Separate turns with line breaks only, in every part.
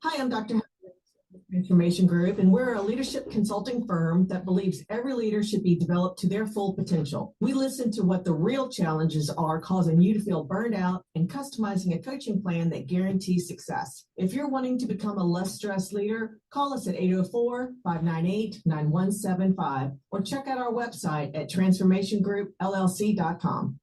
Hi, I'm Dr. Transformation Group, and we're a leadership consulting firm that believes every leader should be developed to their full potential. We listen to what the real challenges are causing you to feel burned out and customizing a coaching plan that guarantees success. If you're wanting to become a less stressed leader, call us at 804-598-9175 or check out our website at transformationgroupllc.com.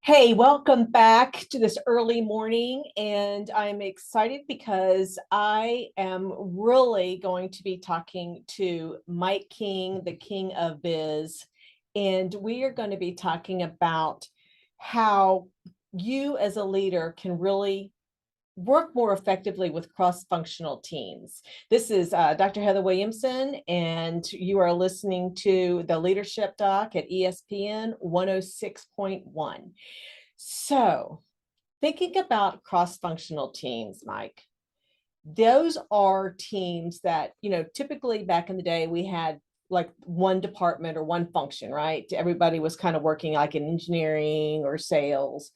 Hey, welcome back to this early morning, and I'm excited because I am really going to be talking to Mike King, the King of Biz, and we are going to be talking about how you as a leader can really work more effectively with cross-functional teams. This is Dr. Heather Williamson, and you are listening to the Leadership Doc at ESPN 106.1. So, thinking about cross-functional teams, Mike, those are teams that, typically back in the day, we had like one department or one function, right? Everybody was kind of working like in engineering or sales.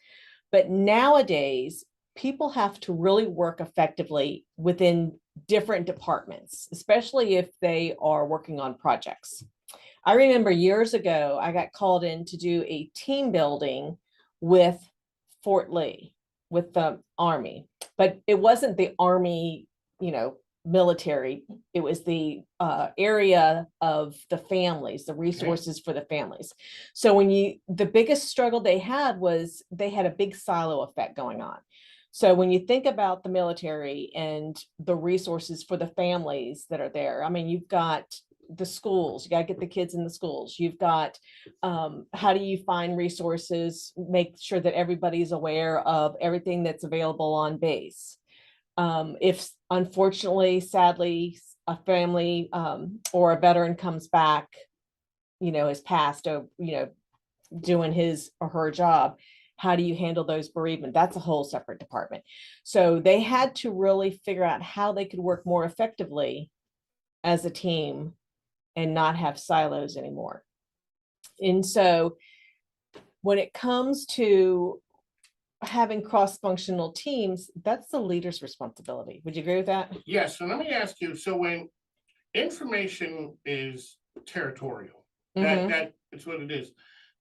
But nowadays, people have to really work effectively within different departments, especially if they are working on projects. I remember years ago, I got called in to do a team building with Fort Lee, with the Army, but it wasn't the Army, military. It was the area of the families, the resources for the families. So the biggest struggle they had was they had a big silo effect going on. So when you think about the military and the resources for the families that are there, I mean, you've got the schools, you got to get the kids in the schools. You've got, how do you find resources, make sure that everybody's aware of everything that's available on base. If unfortunately, sadly, a family or a veteran comes back, has passed, doing his or her job, how do you handle those bereavement? That's a whole separate department. So they had to really figure out how they could work more effectively as a team and not have silos anymore. And so when it comes to having cross-functional teams, that's the leader's responsibility. Would you agree with that?
Yes. So let me ask you, so when information is territorial, that's what it is.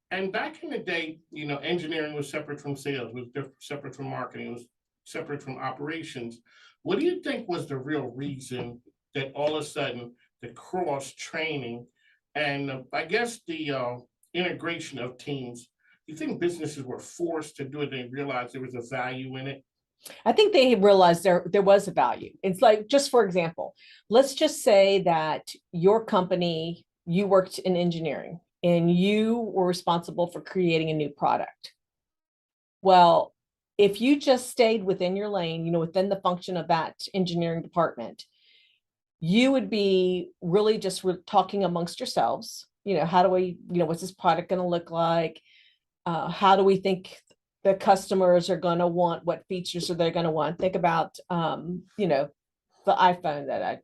And back in the day, engineering was separate from sales, was separate from marketing, was separate from operations. What do you think was the real reason that all of a sudden the cross training and I guess the integration of teams, you think businesses were forced to do it? They realized there was a value in it?
I think they realized there was a value. It's like, just for example, let's just say that your company, you worked in engineering and you were responsible for creating a new product. Well, if you just stayed within your lane, within the function of that engineering department, you would be really just talking amongst yourselves. How do we, what's this product going to look like? How do we think the customers are going to want? What features are they going to want? Think about, the iPhone that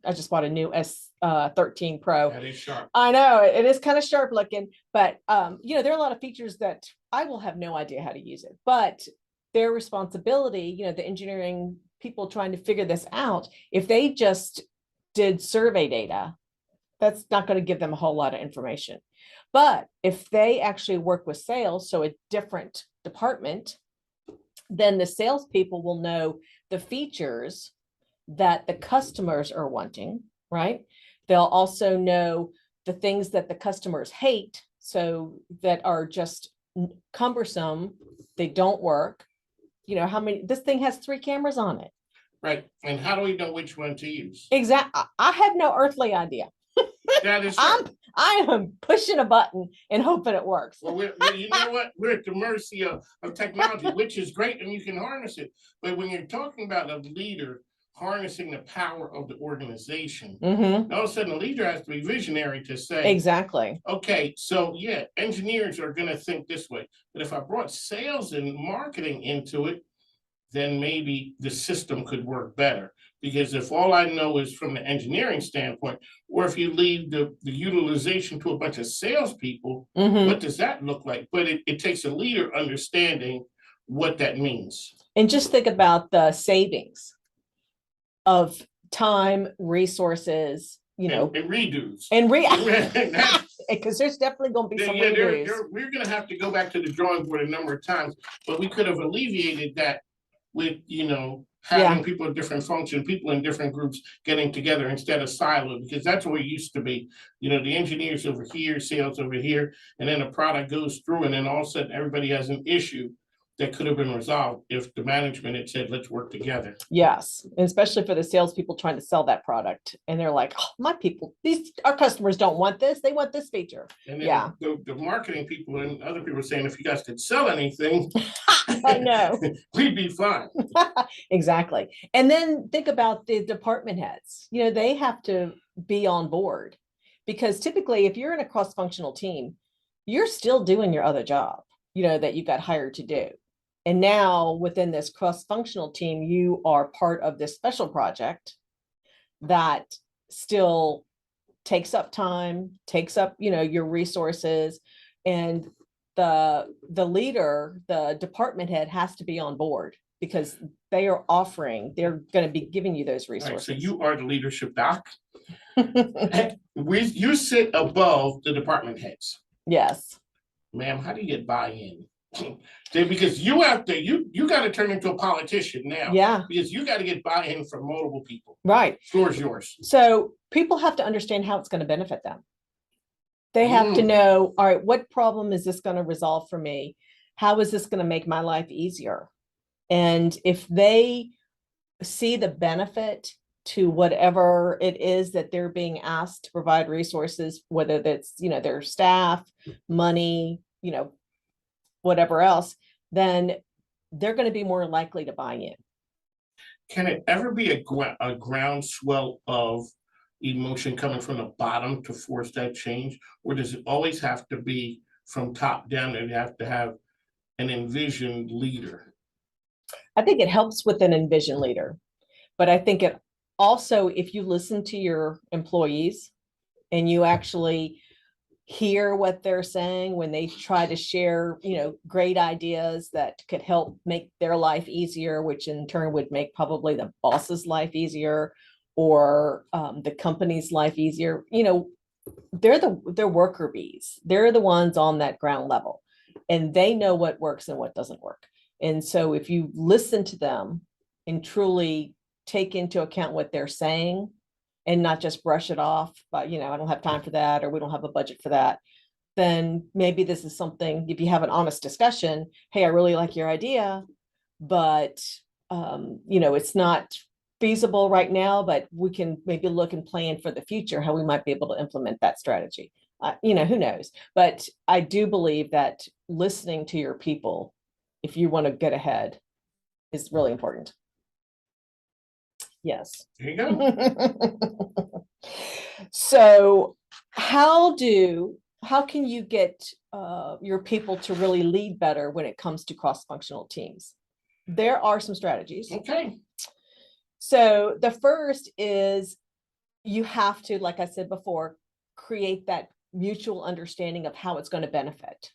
I just bought a new S13 Pro.
That is sharp.
I know it is kind of sharp looking, but there are a lot of features that I will have no idea how to use it, but their responsibility, the engineering people trying to figure this out, if they just did survey data, that's not going to give them a whole lot of information. But if they actually work with sales, so a different department, then the salespeople will know the features that the customers are wanting, right? They'll also know the things that the customers hate, so that are just cumbersome, they don't work. This thing has 3 cameras on it.
Right. And how do we know which one to use?
Exactly. I have no earthly idea.
That is
I am pushing a button and hoping it works.
Well, you know what? We're at the mercy of technology, which is great, and you can harness it. But when you're talking about a leader harnessing the power of the organization, all of a sudden the leader has to be visionary to say,
exactly.
Okay, so yeah, engineers are going to think this way. But if I brought sales and marketing into it, then maybe the system could work better. Because if all I know is from the engineering standpoint, or if you leave the utilization to a bunch of salespeople, what does that look like? But it takes a leader understanding what that means.
And just think about the savings of time, resources,
And redos.
and
That's-
because there's definitely going to be some
Yeah,
redos.
we're gonna have to go back to the drawing board a number of times, but we could have alleviated that with, having people of different function, people in different groups getting together instead of siloed, because that's what it used to be. The engineers over here, sales over here, and then the product goes through, and then all of a sudden everybody has an issue that could have been resolved if the management had said, let's work together.
Yes, and especially for the salespeople trying to sell that product, and they're like, "Oh, my people, our customers don't want this; they want this feature."
And then
Yeah.
the marketing people and other people are saying, if you guys could sell anything,
I know.
we'd be fine.
Exactly. And then think about the department heads. They have to be on board, because typically if you're in a cross-functional team, you're still doing your other job, that you got hired to do. And now within this cross-functional team, you are part of this special project that still takes up time, takes up, your resources, and the leader, the department head, has to be on board, because they're going to be giving you those resources.
Right, so you are the leadership doc. You sit above the department heads.
Yes.
Ma'am, how do you get buy-in? Because you got to turn into a politician now.
Yeah.
Because you got to get buy-in from multiple people.
Right.
Floor is yours.
So people have to understand how it's going to benefit them. They have to know, all right, what problem is this going to resolve for me? How is this going to make my life easier? And if they see the benefit to whatever it is that they're being asked to provide resources, whether that's, their staff, money, whatever else, then they're going to be more likely to buy in.
Can it ever be a groundswell of emotion coming from the bottom to force that change? Or does it always have to be from top down, and you have to have an envisioned leader?
I think it helps with an envisioned leader, but I think it also, if you listen to your employees and you actually hear what they're saying when they try to share, great ideas that could help make their life easier, which in turn would make probably the boss's life easier, or the company's life easier. They're worker bees. They're the ones on that ground level, and they know what works and what doesn't work. And so if you listen to them and truly take into account what they're saying, and not just brush it off, but, I don't have time for that, or we don't have a budget for that, then maybe this is something, if you have an honest discussion, hey, I really like your idea, but, it's not feasible right now, but we can maybe look and plan for the future, how we might be able to implement that strategy. Who knows? But I do believe that listening to your people, if you want to get ahead, is really important. Yes.
There you go.
So how can you get your people to really lead better when it comes to cross-functional teams? There are some strategies.
Okay.
So the first is, you have to, like I said before, create that mutual understanding of how it's going to benefit.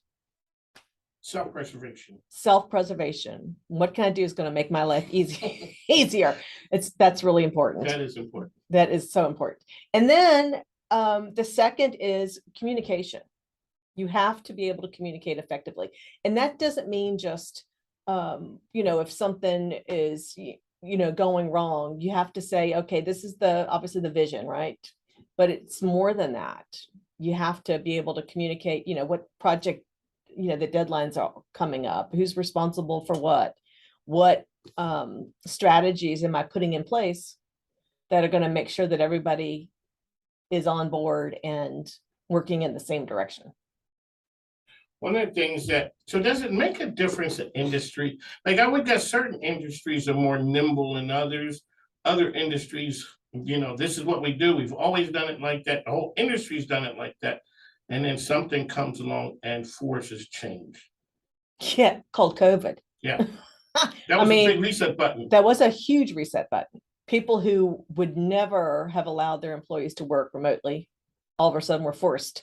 Self-preservation.
What can I do is going to make my life easier. That's really important.
That is important.
That is so important. And then the second is communication. You have to be able to communicate effectively. And that doesn't mean just, if something is, going wrong, you have to say, okay, this is obviously the vision, right? But it's more than that. You have to be able to communicate, what project, the deadlines are coming up, who's responsible for what strategies am I putting in place that are going to make sure that everybody is on board and working in the same direction.
One of the things so does it make a difference in industry? Like, I would guess certain industries are more nimble than others. Other industries, this is what we do. We've always done it like that. The whole industry's done it like that. And then something comes along and forces change.
Yeah, called COVID.
Yeah. That was a big reset button.
That was a huge reset button. People who would never have allowed their employees to work remotely, all of a sudden were forced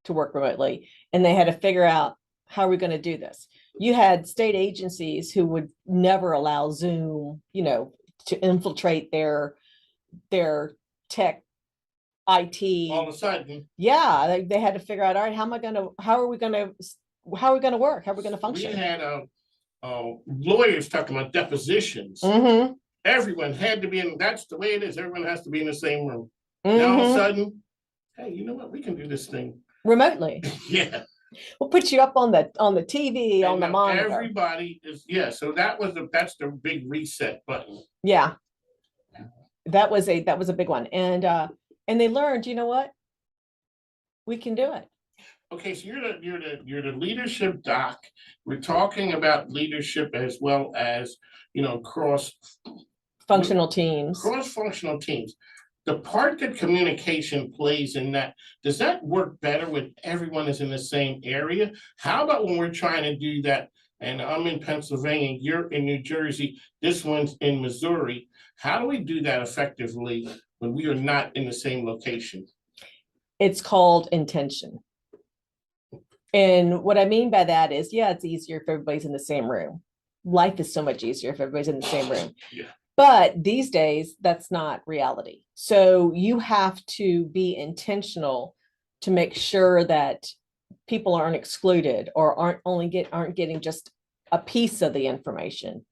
to work remotely. And they had to figure out, how are we going to do this? you had state agencies who would never allow Zoom, to infiltrate their tech IT.
All of a sudden,
Yeah, they had to figure out, all right, how are we gonna work? How are we gonna
we
function?
had lawyers talking about depositions.
Mm-hmm.
Everyone had to be in, that's the way it is. Everyone has to be in the same room. Now all of a sudden, hey, you know what? We can do this thing
Remotely.
Yeah.
We'll put you up on the TV, on
And
the
now
monitor.
everybody is, so that's the big reset button.
Yeah. That was a big one. And they learned, you know what? We can do it.
Okay, so you're the leadership doc. We're talking about leadership as well as,
Functional teams.
cross-functional teams. The part that communication plays in that, does that work better when everyone is in the same area? How about when we're trying to do that, and I'm in Pennsylvania, you're in New Jersey, this one's in Missouri. How do we do that effectively when we are not in the same location?
It's called intention. And what I mean by that is, yeah, it's easier if everybody's in the same room. Life is so much easier if everybody's in the same room.
Yeah.
But these days, that's not reality. So you have to be intentional to make sure that people aren't excluded or aren't getting just a piece of the information.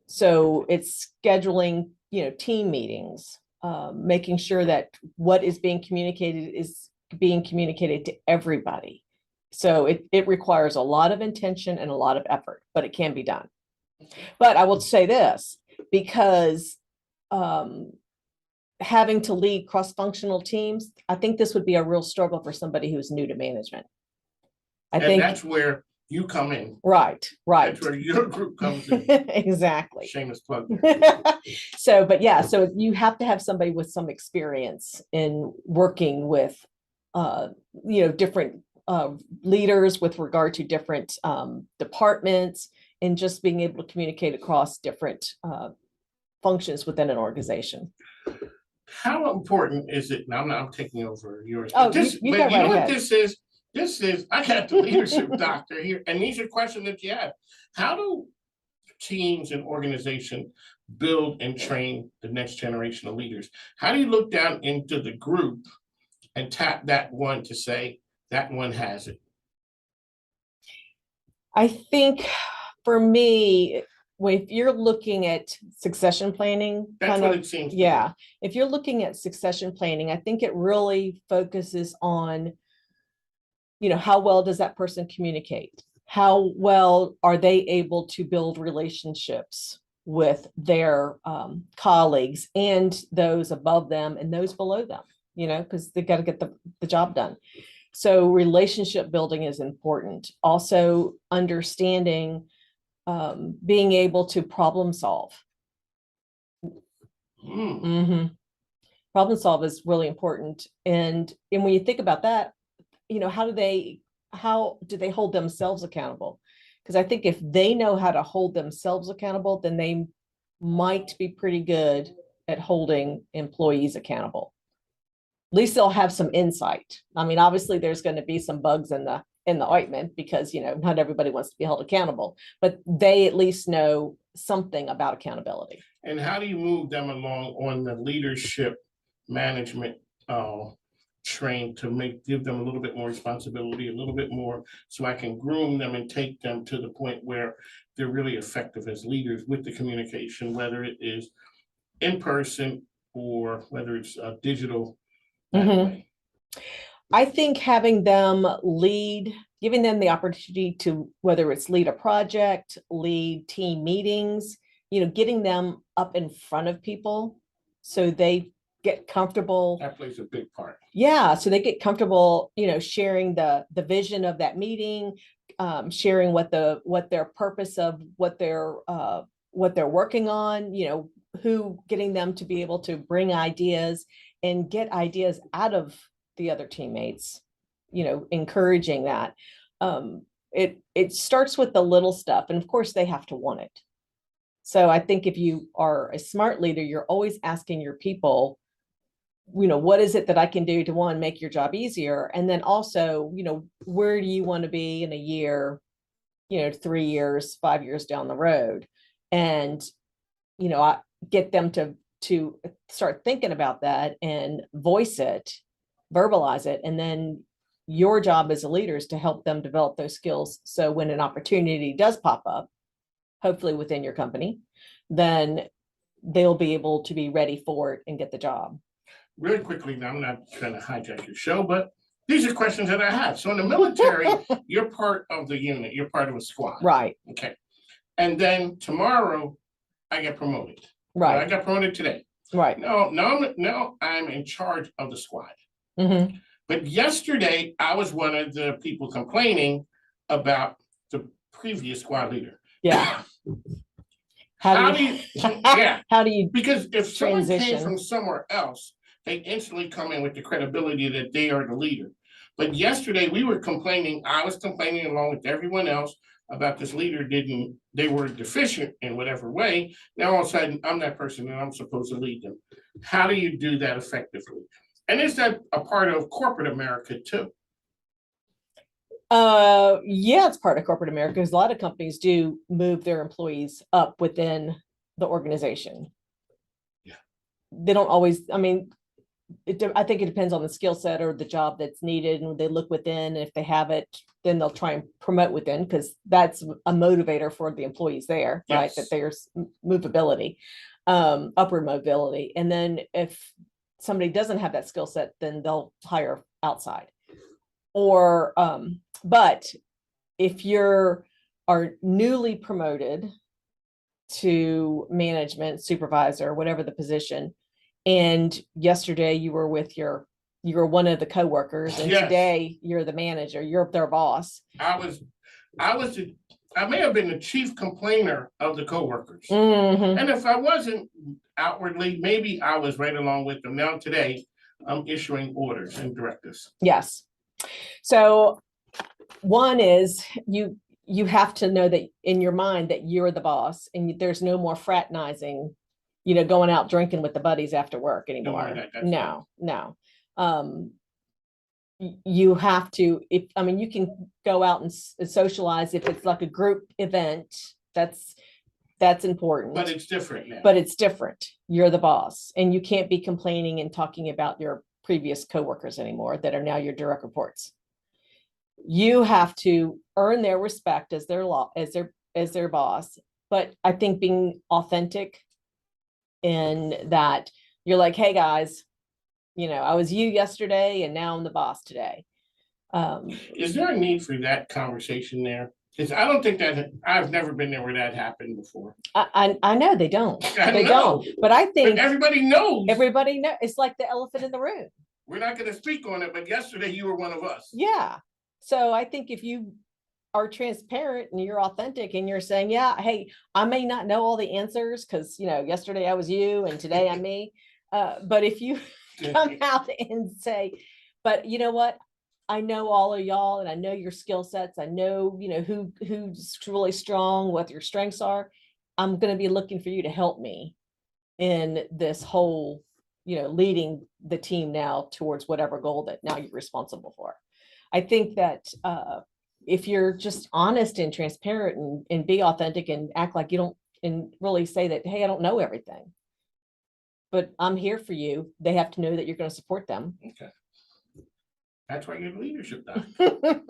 So it's scheduling, team meetings, making sure that what is being communicated to everybody. So it requires a lot of intention and a lot of effort, but it can be done. But I will say this, because having to lead cross-functional teams, I think this would be a real struggle for somebody who's new to management. I think
that's where you come in.
Right.
That's where your group comes in.
Exactly.
Shameless plug.
So you have to have somebody with some experience in working with, different leaders with regard to different departments, and just being able to communicate across different functions within an organization.
How important is it? Now I'm taking over yours.
Oh,
you know what this is? This is, I got the leadership doctor here, and these are questions that you have. How do teams and organizations build and train the next generation of leaders? How do you look down into the group and tap that one to say that one has it?
I think for me, if you're looking at succession planning,
that's what it seems.
Yeah. If you're looking at succession planning, I think it really focuses on, how well does that person communicate? How well are they able to build relationships with their colleagues and those above them and those below them, because they got to get the job done. So relationship building is important. Also understanding, being able to problem solve. Mm-hmm. Problem solve is really important. And when you think about that, how do they hold themselves accountable? Because I think if they know how to hold themselves accountable, then they might be pretty good at holding employees accountable. At least they'll have some insight. I mean, obviously there's going to be some bugs in the ointment, because not everybody wants to be held accountable, but they at least know something about accountability.
And how do you move them along on the leadership management train to give them a little bit more responsibility, a little bit more, so I can groom them and take them to the point where they're really effective as leaders with the communication, whether it is in person or whether it's digital.
Mm-hmm. I think having them lead, giving them the opportunity to, whether it's lead a project, lead team meetings, getting them up in front of people so they get comfortable.
That plays a big part.
Yeah. So they get comfortable, sharing the vision of that meeting, sharing what their purpose of what they're working on, getting them to be able to bring ideas and get ideas out of the other teammates, encouraging that. It starts with the little stuff. And of course they have to want it. So I think if you are a smart leader, you're always asking your people, what is it that I can do to, one, make your job easier? And then also, where do you want to be in a year 3 years, 5 years down the road. And, I get them to start thinking about that and voice it, verbalize it. And then your job as a leader is to help them develop those skills. So when an opportunity does pop up, hopefully within your company, then they'll be able to be ready for it and get the job.
Really quickly, now I'm not trying to hijack your show, but these are questions that I have. So in the military, you're part of the unit, you're part of a squad.
Right.
Okay. And then tomorrow I get promoted.
Right.
I got promoted today.
Right.
No, I'm in charge of the squad.
Mm-hmm.
But yesterday I was one of the people complaining about the previous squad leader.
Yeah.
How do you yeah.
How do you
Because if someone came
transition
from somewhere else, they instantly come in with the credibility that they are the leader. But yesterday we were complaining, I was complaining along with everyone else about this leader they were deficient in whatever way. Now all of a sudden I'm that person and I'm supposed to lead them. How do you do that effectively? And is that a part of corporate America too?
Yeah, it's part of corporate America because a lot of companies do move their employees up within the organization.
Yeah.
They don't always, I mean, I think it depends on the skill set or the job that's needed, and they look within. If they have it, then they'll try and promote within, because that's a motivator for the employees there, right?
Yes.
That there's movability, upward mobility. And then if somebody doesn't have that skill set, then they'll hire outside. Or, but if are newly promoted to management, supervisor, whatever the position, and yesterday you were one of the coworkers, and
Yes.
today you're the manager, you're their boss.
I may have been the chief complainer of the coworkers.
Mm-hmm.
And if I wasn't outwardly, maybe I was right along with them. Now today, I'm issuing orders and directives.
Yes. So one is you have to know that in your mind that you're the boss, and there's no more fraternizing, going out drinking with the buddies after work anymore. No. You have to, you can go out and socialize if it's like a group event. That's important.
But it's different now.
But it's different. You're the boss, and you can't be complaining and talking about your previous coworkers anymore that are now your direct reports. You have to earn their respect as their boss. But I think being authentic in that you're like, hey guys, I was you yesterday and now I'm the boss today.
Is there a need for that conversation there? Because I don't think that I've never been there where that happened before.
I know they don't.
They don't.
But I think
everybody knows.
Everybody knows. It's like the elephant in the room.
We're not going to speak on it, but yesterday you were one of us.
Yeah. So I think if you are transparent and you're authentic and you're saying, yeah, hey, I may not know all the answers because, yesterday I was you and today I'm me. But if you come out and say, but you know what? I know all of y'all and I know your skill sets. I know, who's really strong, what your strengths are. I'm going to be looking for you to help me in this whole, leading the team now towards whatever goal that now you're responsible for. I think that if you're just honest and transparent and be authentic and act like you don't, and really say that, hey, I don't know everything, but I'm here for you. They have to know that you're going to support them.
Okay. That's why you're the leadership doctor.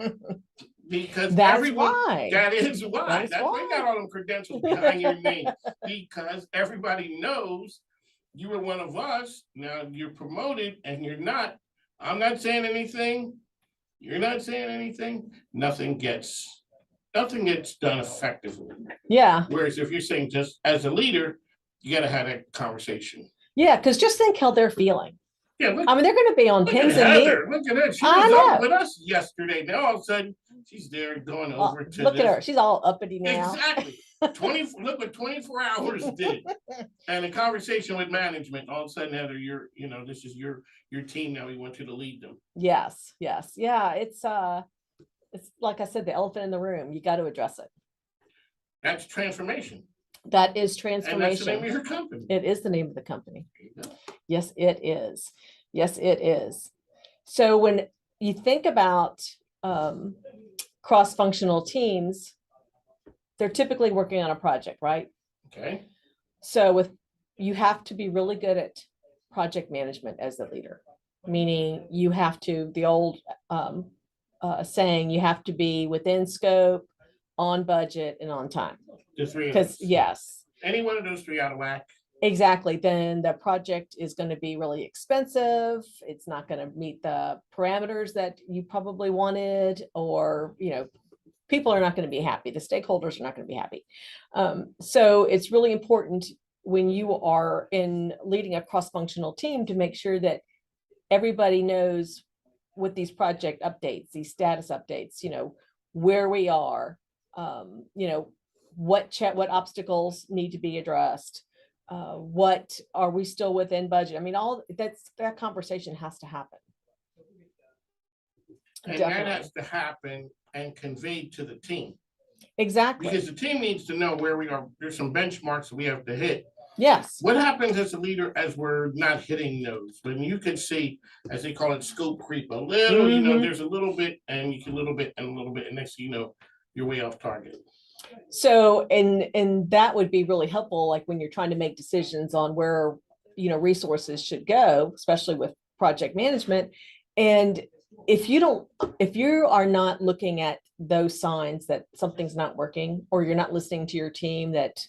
Because
that's why.
That is why. That's why you got all them credentials behind your name. Because everybody knows you were one of us. Now you're promoted and you're not. I'm not saying anything. You're not saying anything. Nothing gets done effectively.
Yeah.
Whereas if you're saying just as a leader, you got to have that conversation.
Yeah, because just think how they're feeling.
Yeah,
they're going to be on pins and needles.
Look at her. She was up with us yesterday. Now all of a sudden she's there going over to
look at her. She's all uppity now.
Exactly. Look what 24 hours did. And a conversation with management. All of a sudden, Heather, this is your team now. We want you to lead them.
Yes. Yeah. It's like I said, the elephant in the room. You got to address it.
That's transformation.
That is transformation.
And that's the name of your company.
It is the name of the company. Yes, it is. Yes, it is. So when you think about cross-functional teams, they're typically working on a project, right?
Okay,
So you have to be really good at project management as a leader, meaning you have to, the old saying, you have to be within scope, on budget, and on time.
the three of
Because
us.
yes,
Any one of those three out of whack.
exactly. Then the project is going to be really expensive. It's not going to meet the parameters that you probably wanted, or, people are not going to be happy. The stakeholders are not going to be happy. So it's really important when you are leading a cross-functional team to make sure that everybody knows with these project updates, these status updates, where we are, what obstacles need to be addressed, what are we still within budget? I mean, that conversation has to happen.
And
Definitely.
that has to happen and conveyed to the team.
Exactly.
Because the team needs to know where we are. There's some benchmarks that we have to hit.
Yes.
What happens as a leader as we're not hitting those? When you can see, as they call it, scope creep a little, there's a little bit and you can a little bit, and next thing you know, you're way off target.
So, and that would be really helpful, like when you're trying to make decisions on where, resources should go, especially with project management. And if you are not looking at those signs that something's not working, or you're not listening to your team, that,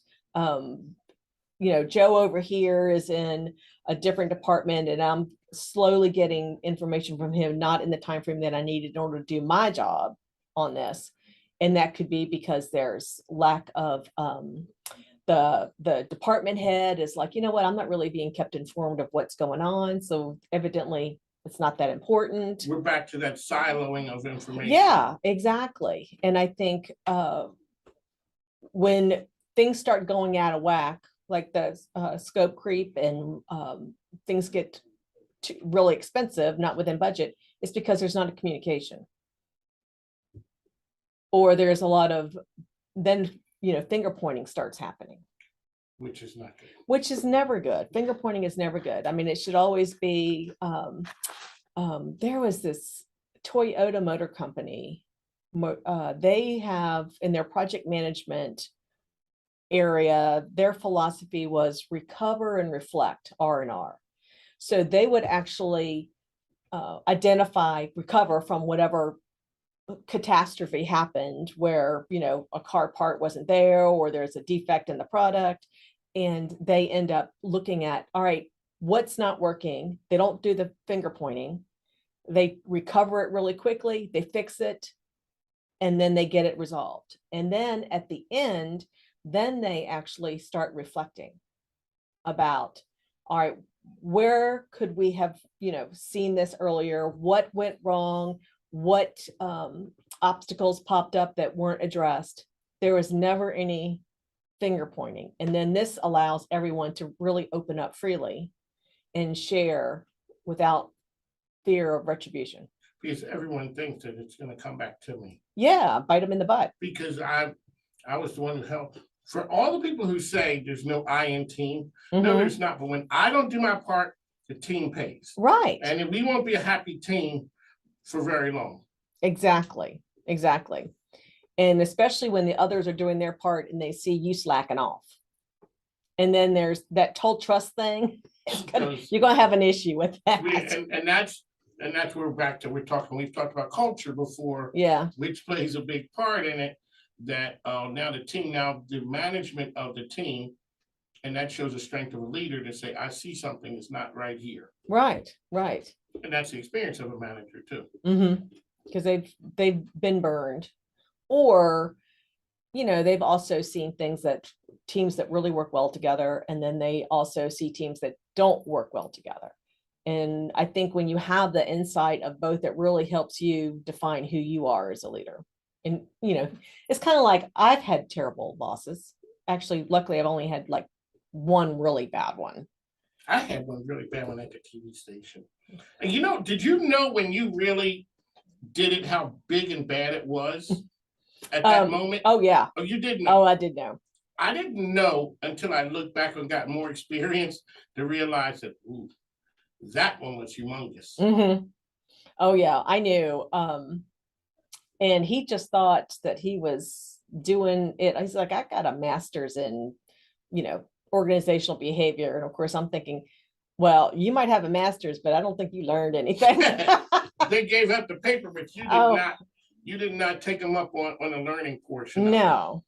Joe over here is in a different department and I'm slowly getting information from him, not in the time frame that I needed in order to do my job on this. And that could be because there's lack of, the department head is like, I'm not really being kept informed of what's going on. So evidently it's not that important.
We're back to that siloing of information.
Yeah, exactly. And I think when things start going out of whack, like the scope creep, and things get really expensive, not within budget, it's because there's not a communication. Or there's a lot of, then, finger pointing starts happening.
Which is not good.
Which is never good. Finger pointing is never good. I mean, it should always be, there was this Toyota Motor Company. They have in their project management area, their philosophy was recover and reflect, R&R. So they would actually recover from whatever catastrophe happened, where a car part wasn't there, or there's a defect in the product, and they end up looking at, all right, what's not working. They don't do the finger pointing. They recover it really quickly, they fix it, and then they get it resolved. And then at the end, then they actually start reflecting about, all right, where could we have seen this earlier? What went wrong? What obstacles popped up that weren't addressed? There was never any finger pointing. And then this allows everyone to really open up freely and share without fear of retribution.
Because everyone thinks that it's going to come back to me.
Yeah, bite them in the butt.
Because I was the one who helped. For all the people who say there's no I in team, no, there's not. But when I don't do my part, the team pays.
Right.
And we won't be a happy team for very long.
Exactly. And especially when the others are doing their part and they see you slacking off. And then there's that total trust thing. You're going to have an issue with that.
And that's where we've talked about culture before.
Yeah.
Which plays a big part in it. That now the management of the team, and that shows the strength of a leader to say, I see something is not right here.
Right.
And that's the experience of a manager too.
Because they've been burned, or they've also seen teams that really work well together, and then they also see teams that don't work well together. And I think when you have the insight of both, it really helps you define who you are as a leader. And it's kind of like, I've had terrible bosses. Actually, luckily, I've only had like one really bad one.
I had one really bad one at the TV station. And did you know when you really did it, how big and bad it was at that moment?
Oh, yeah.
Oh, you did know?
Oh, I did know.
I didn't know until I looked back and got more experience to realize that, ooh, that one was humongous.
Oh, yeah, I knew. And he just thought that he was doing it. He's like, I got a master's in, organizational behavior. And of course I'm thinking, well, you might have a master's, but I don't think you learned anything.
They gave up the paper, but you did not take them up on the learning portion.
No.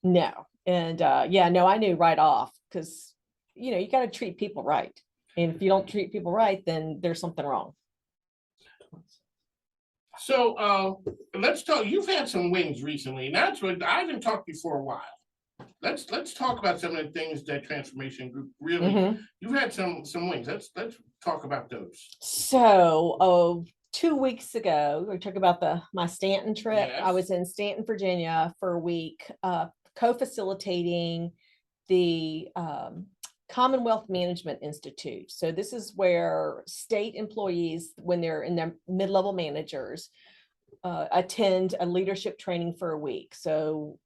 And I knew right off, because you got to treat people right. And if you don't treat people right, then there's something wrong.
So let's talk. You've had some wins recently. And that's what I haven't talked to you for a while. Let's talk about some of the things that Transformation Group really. You've had some wins. Let's talk about those.
So 2 weeks ago, we talked about my Stanton trip.
Yes.
I was in Stanton, Virginia for a week, co-facilitating the Commonwealth Management Institute. So this is where state employees, when they're in their mid-level managers, attend a leadership training for a week. So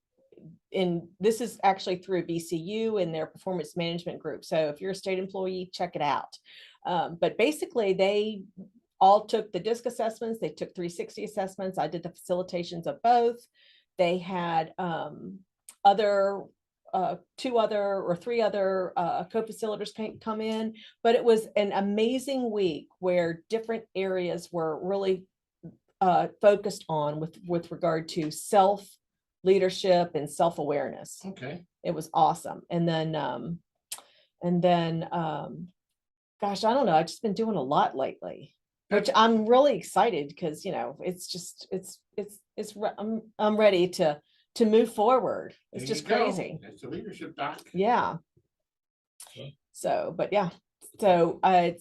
this is actually through BCU and their performance management group. So if you're a state employee, check it out. But basically they all took the DISC assessments. They took 360 assessments. I did the facilitations of both. They had three other co-facilitators come in, but it was an amazing week where different areas were really focused on with regard to self-leadership and self-awareness.
Okay.
It was awesome. And then gosh, I don't know. I've just been doing a lot lately, which I'm really excited because, I'm ready to move forward. It's just crazy.
That's a leadership doc.
Yeah. So, but yeah, so I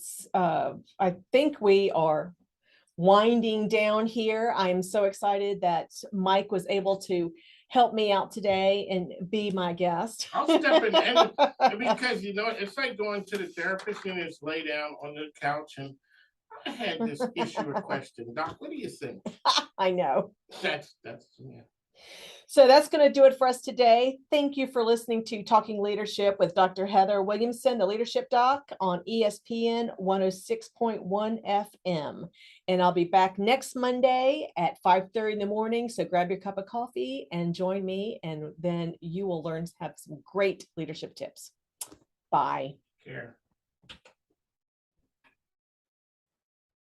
think we are winding down here. I'm so excited that Mike was able to help me out today and be my guest.
I'll step in and because it's like going to the therapist and it's lay down on the couch and I had this issue or question. Doc, what do you think?
I know.
That's yeah.
So that's going to do it for us today. Thank you for listening to Talking Leadership with Dr. Heather Williamson, the Leadership Doc on ESPN 106.1 FM. And I'll be back next Monday at 5:30 in the morning. So grab your cup of coffee and join me. And then you will learn to have some great leadership tips. Bye.
Care.